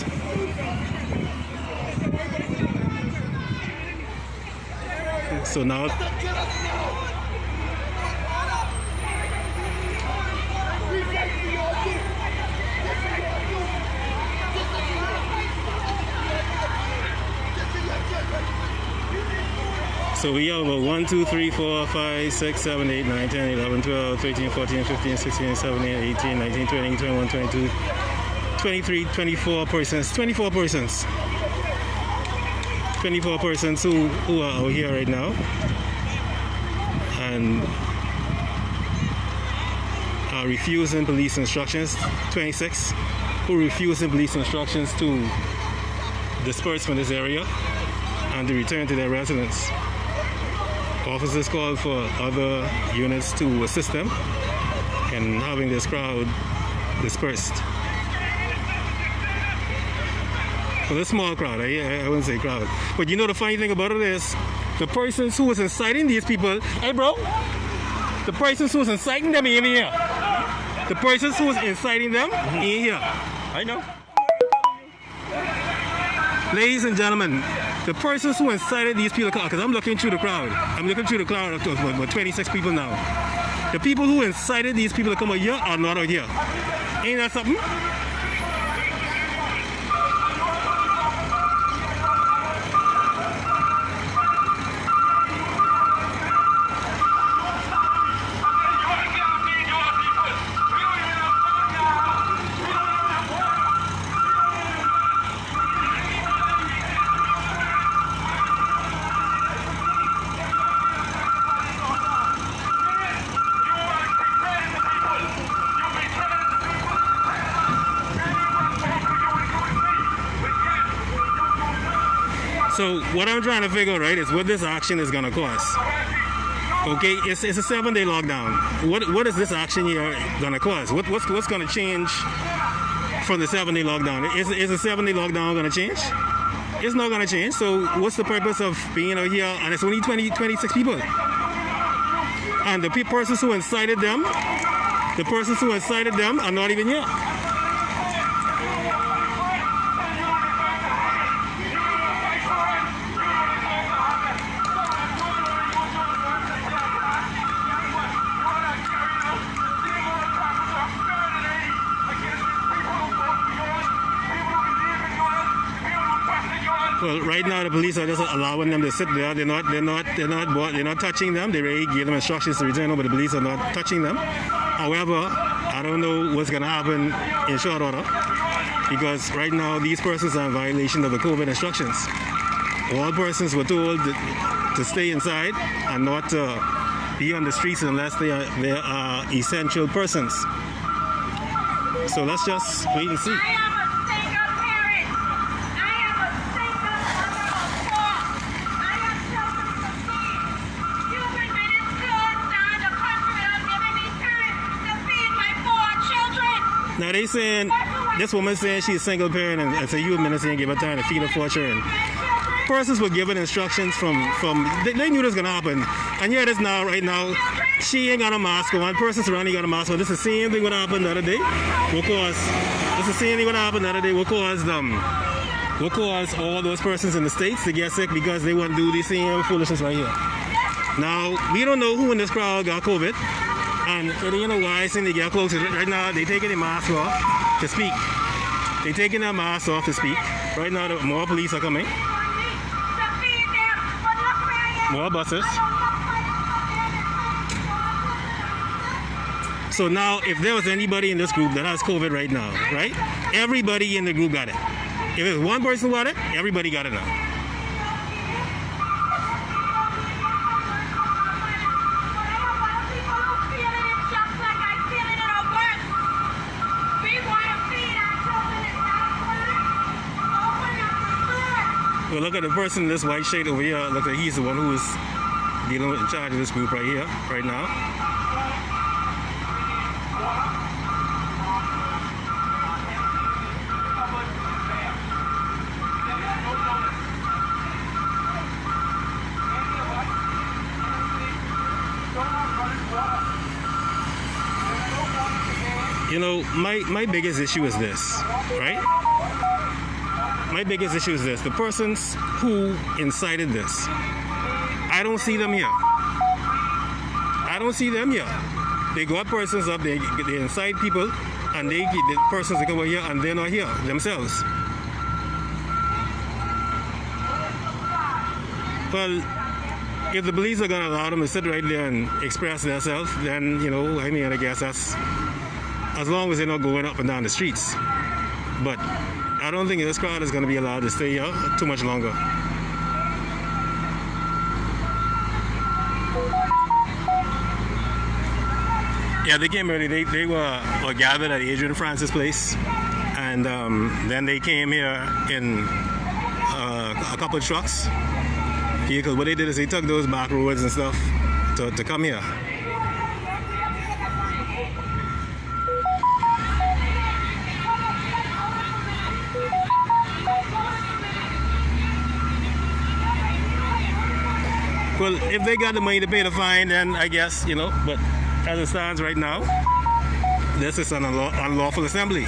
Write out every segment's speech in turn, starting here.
police. So now we have about 1, 2, 3, 4, 5, 6, 7, 8, 9, 10, 11, 12, 13, 14, 15, 16, 17, 18, 19, 20, 21, 22, 23, 24 persons. 24 persons. 24 persons who are out here right now and are refusing police instructions. 26 who refusing police instructions to disperse from this area and to return to their residence. Officers called for other units to assist them in having this crowd dispersed. Well, a small crowd, I wouldn't say crowd. But you know the funny thing about it is, the persons who was inciting these people, hey bro, the persons who was inciting them ain't here. The persons who was inciting them ain't here. I know. Ladies and gentlemen, the persons who incited these people, because I'm looking through the crowd. I'm looking through the crowd of about 26 people now. The people who incited these people to come out here are not out here. Ain't that something? So what I'm trying to figure out, right, is what this action is going to cost. Okay, it's a 7-day lockdown. What is this action here going to cost? What's going to change from the 7-day lockdown? Is a 7-day lockdown going to change? It's not going to change. So what's the purpose of being out here? And it's only 26 people. And the persons who incited them, are not even here. Well, right now the police are just allowing them to sit there. They're not touching them. They already gave them instructions to return, but the police are not touching them. However, I don't know what's going to happen in short order, because right now these persons are in violation of the COVID instructions. All persons were told to stay inside and not be on the streets unless they are essential persons. So let's just wait and see. Now they saying, this woman saying she's a single parent and so you minister and give her time to feed her 4 children. Persons were given instructions from they knew this was gonna happen. And here it is now, right now, she ain't got a mask on. Persons around here got a mask on. This is the same thing what happened the other day. Will cause all those persons in the States to get sick because they want to do the same foolishness right here. Now, we don't know who in this crowd got COVID. And you know why I think they get close. Right now, they taking their mask off to speak. They taking their masks off to speak. Right now, more police are coming. More buses. So now, if there was anybody in this group that has COVID right now, right? Everybody in the group got it. If it's one person got it, everybody got it now. Well, look at the person in this white shirt over here. Look like he's the one who is dealing with in charge of this group right here, right now. You know, my biggest issue is this, right? my biggest issue is this: the persons who incited this. I don't see them here. I don't see them here. They got persons up, they incite people, and they get the persons that come over here, and they're not here themselves. Well, if the police are going to allow them to sit right there and express themselves, then, you know, I mean, I guess that's as long as they're not going up and down the streets. But I don't think this crowd is going to be allowed to stay here too much longer. Yeah, they came early. They were gathered at Adrian Francis' place, and then they came here in a couple of trucks. Because what they did is they took those back roads and stuff to come here. Well, if they got the money to pay the fine, then I guess, you know, but as it stands right now, this is an unlawful assembly.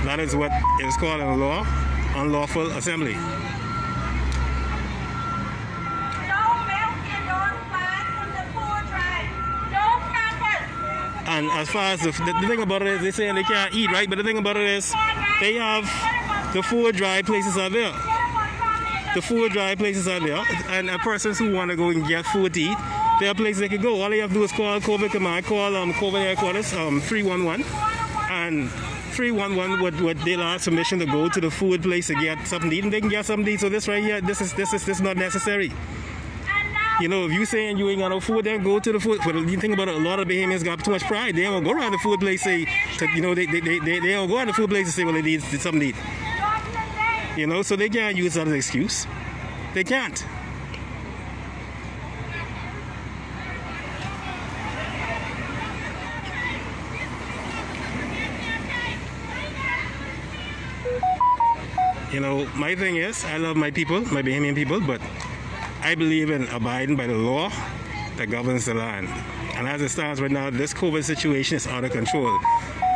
That is what is called in the law, unlawful assembly. And as far as the thing about it is, they say they can't eat, right? But the thing about it is, they have the food dry places are there. The food dry places are there, and persons who want to go and get food to eat, there are places they can go. All they have to do is call COVID command, call COVID headquarters, 311, and 311 would they'll ask permission to go to the food place to get something to eat, and they can get something to eat. So this right here, this is not necessary. You know, if you saying you ain't got no food, then go to the food. But you think about it, a lot of Bahamians got too much pride. They don't go around the food place say, you know, they don't go around the food place and say, well, they need something to eat. You know, so they can't use that as an excuse. They can't. You know, my thing is, I love my people, my Bahamian people, but I believe in abiding by the law that governs the land. And as it stands right now, this COVID situation is out of control.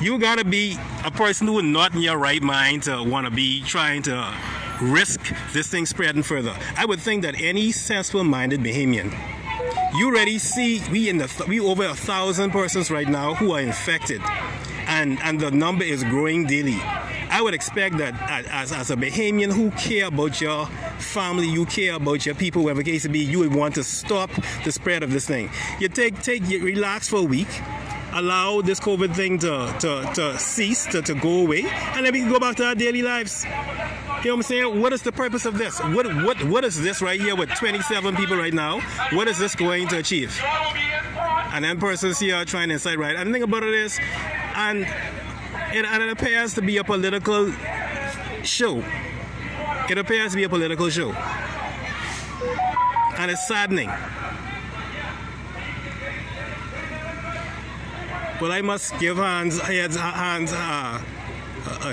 You gotta be a person who is not in your right mind to want to be trying to risk this thing spreading further. I would think that any sensible-minded Bahamian, you already see we over 1,000 persons right now who are infected, and the number is growing daily. I would expect that as a Bahamian who care about your family, you care about your people, whatever the case may be, you would want to stop the spread of this thing. You you relax for a week, allow this COVID thing to cease, to go away, and then we can go back to our daily lives. You know what I'm saying? What is the purpose of this? What is this right here with 27 people right now? What is this going to achieve? And then persons here trying to incite right. And the thing about it is, and it appears to be a political show. It appears to be a political show. And it's saddening. Well, I must give a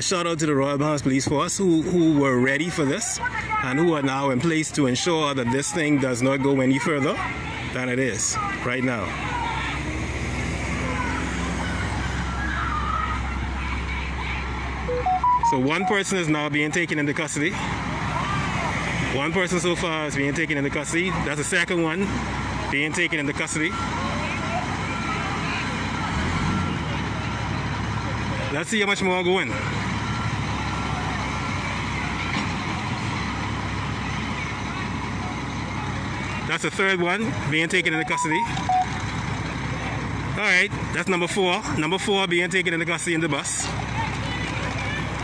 shout out to the Royal Bahamas Police Force who were ready for this and who are now in place to ensure that this thing does not go any further than it is right now. So one person is now being taken into custody. One person so far is being taken into custody. That's the second one being taken into custody. Let's see how much more going. That's the third one being taken into custody. All right, that's number 4. Number 4 being taken into custody in the bus.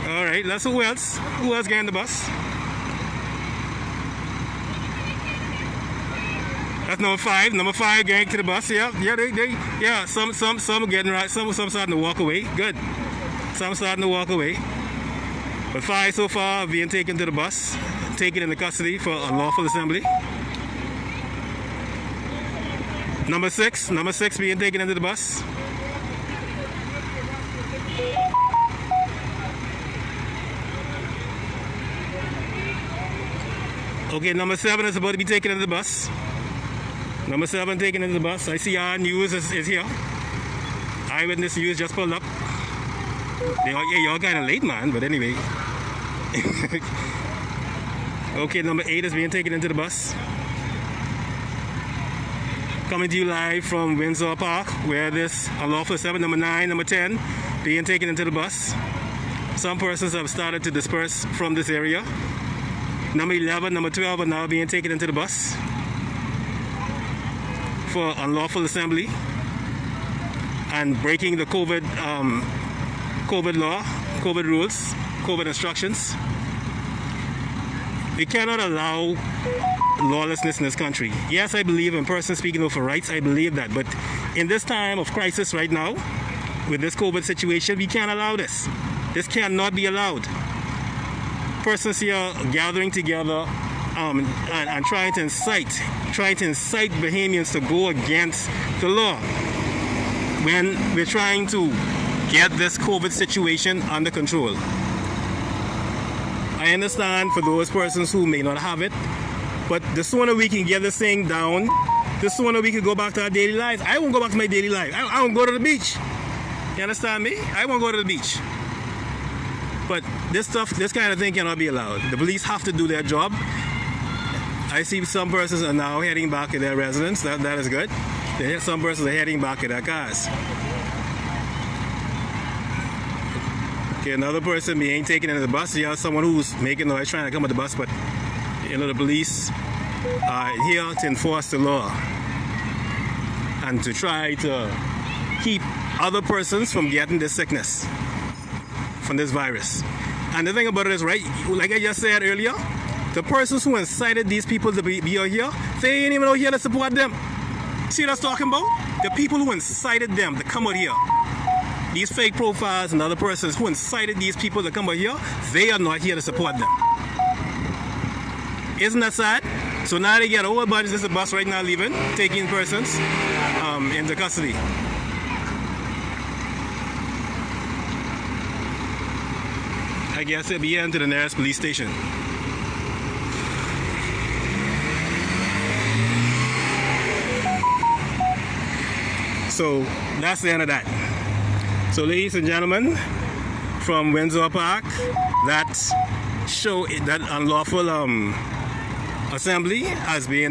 All right, that's who else? Who else getting the bus? That's number 5. Number 5 getting to the bus. Yeah. Some getting right. Some starting to walk away. Good. Some starting to walk away. But 5 so far being taken to the bus, taken into custody for unlawful assembly. Number 6 being taken into the bus. Okay, number 7 is about to be taken into the bus. Number 7 taken into the bus. I see our news is here. Eyewitness News just pulled up. Y'all kind of late, man, but anyway. Okay, number 8 is being taken into the bus. Coming to you live from Windsor Park, where this unlawful 7, number 9, number 10, being taken into the bus. Some persons have started to disperse from this area. Number 11, number 12 are now being taken into the bus for unlawful assembly and breaking the COVID law, COVID rules, COVID instructions. We cannot allow lawlessness in this country. Yes, I believe in persons speaking up for rights. I believe that. But in this time of crisis right now, with this COVID situation, we can't allow this. This cannot be allowed. Persons here gathering together and trying to incite Bahamians to go against the law when we're trying to get this COVID situation under control. I understand for those persons who may not have it, but the sooner we can get this thing down, the sooner we can go back to our daily lives. I won't go back to my daily life. I won't go to the beach. You understand me? I won't go to the beach. But this kind of thing cannot be allowed. The police have to do their job. I see some persons are now heading back to their residence. That is good. Some persons are heading back to their cars. Okay, another person being taken into the bus. You have someone who's making noise trying to come at the bus, but the police are here to enforce the law and to try to keep other persons from getting this sickness, from this virus. And the thing about it is, right, like I just said earlier, the persons who incited these people to be out here, they ain't even out here to support them. See what I was talking about? The people who incited them to come out here, these fake profiles and other persons who incited these people to come out here, they are not here to support them. Isn't that sad? So now they get a whole bunch. This is a bus right now leaving, taking persons into custody. I guess it'll be into the nearest police station. So that's the end of that. So ladies and gentlemen, from Windsor Park, that unlawful assembly has been